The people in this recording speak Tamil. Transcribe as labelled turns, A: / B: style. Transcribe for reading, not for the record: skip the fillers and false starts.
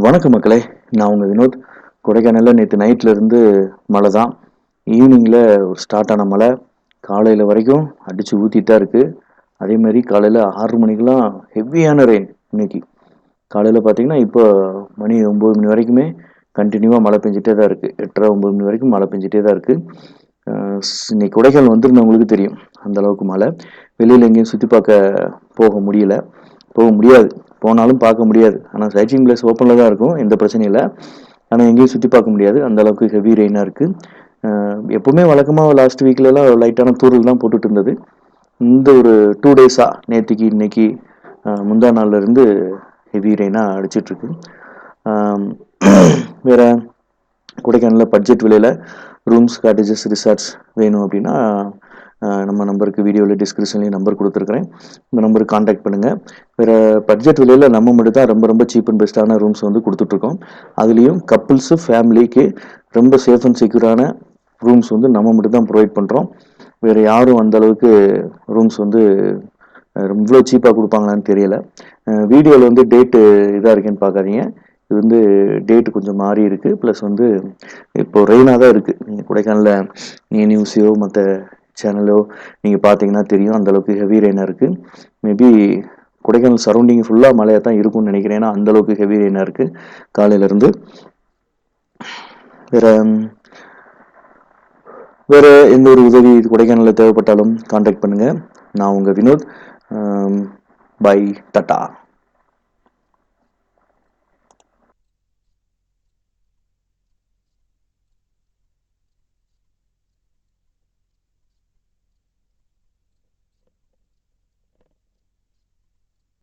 A: வணக்கம் மக்களே. நான் உங்கள் வினோத். கொடைக்கானலில் நேற்று நைட்டில் இருந்து மழை தான். ஈவினிங்கில் ஒரு ஸ்டார்ட் ஆன மழை காலையில் வரைக்கும் அடித்து ஊற்றிட்டு தான் இருக்குது. அதேமாதிரி காலையில் 6 மணிக்கெலாம் ஹெவியான ரெயின். இன்னைக்கு காலையில் பார்த்தீங்கன்னா இப்போ மணி 9 மணி வரைக்குமே கண்டினியூவாக மழை பெஞ்சிட்டே தான் இருக்குது. 8:30 9 மணி வரைக்கும் மழை பெஞ்சிட்டே தான் இருக்குது. இன்னைக்கு கொடைக்கானல் வந்துருந்தவங்களுக்கு தெரியும் அந்தளவுக்கு மழை. வெளியில் எங்கேயும் சுற்றி பார்க்க போக முடியாது. போனாலும் பார்க்க முடியாது. ஆனால் சைட்சீயிங் பிளேஸ் ஓப்பனில் தான் இருக்கும், எந்த பிரச்சனையும் இல்லை. ஆனால் எங்கேயும் சுற்றி பார்க்க முடியாது, அந்தளவுக்கு ஹெவி ரெயினாக இருக்குது. எப்போவுமே வழக்கமாக லாஸ்ட் வீக்லலாம் லைட்டான தூரல் தான் போட்டுட்டு இருந்தது. இந்த ஒரு 2 டேஸாக நேற்றுக்கு இன்னைக்கு முந்தா நாள்லேருந்து ஹெவி ரெயினாக அடிச்சிட்ருக்கு. வேறு கொடைக்கானலில் பட்ஜெட் விலையில் ரூம்ஸ், காட்டேஜஸ், ரிசார்ட்ஸ் வேணும் அப்படின்னா நம்ம நம்பருக்கு வீடியோவில் டிஸ்கிரிப்ஷன்லேயும் நம்பர் கொடுத்துருக்குறேன். இந்த நம்பருக்கு காண்டாக்ட் பண்ணுங்கள். வேறு பட்ஜெட் விலையில் நம்ம மட்டும் தான் ரொம்ப சீப் அண்ட் பெஸ்ட்டான ரூம்ஸ் வந்து கொடுத்துட்ருக்கோம். அதுலேயும் கப்புள்ஸு, ஃபேமிலிக்கு ரொம்ப சேஃப் அண்ட் செக்யூரான ரூம்ஸ் வந்து நம்ம மட்டும் தான் ப்ரொவைட் பண்ணுறோம். வேறு யாரும் அந்தளவுக்கு ரூம்ஸ் வந்து இவ்வளோ சீப்பாக கொடுப்பாங்களான்னு தெரியலை. வீடியோவில் வந்து டேட்டு இதாக இருக்கேன்னு பார்க்காதீங்க. இது வந்து டேட்டு கொஞ்சம் மாறி இருக்குது. ப்ளஸ் வந்து இப்போது ரெயினாக தான் இருக்குது. நீங்கள் கொடைக்கானலில் நீங்கள் நியூஸையோ மற்ற சேனலோ நீங்கள் பார்த்தீங்கன்னா தெரியும், அந்தளவுக்கு ஹெவி ரெயினாக இருக்குது. மேபி கொடைக்கானல் சரௌண்டிங் ஃபுல்லாக மழையாக தான் இருக்கும்னு நினைக்கிறேன். ஏன்னா அந்தளவுக்கு ஹெவி ரெயினாக இருக்குது காலையிலேருந்து. வேறு எந்த ஒரு உதவி கொடைக்கானலில் தேவைப்பட்டாலும் காண்டாக்ட் பண்ணுங்கள். நான் உங்கள் வினோத். By, tata.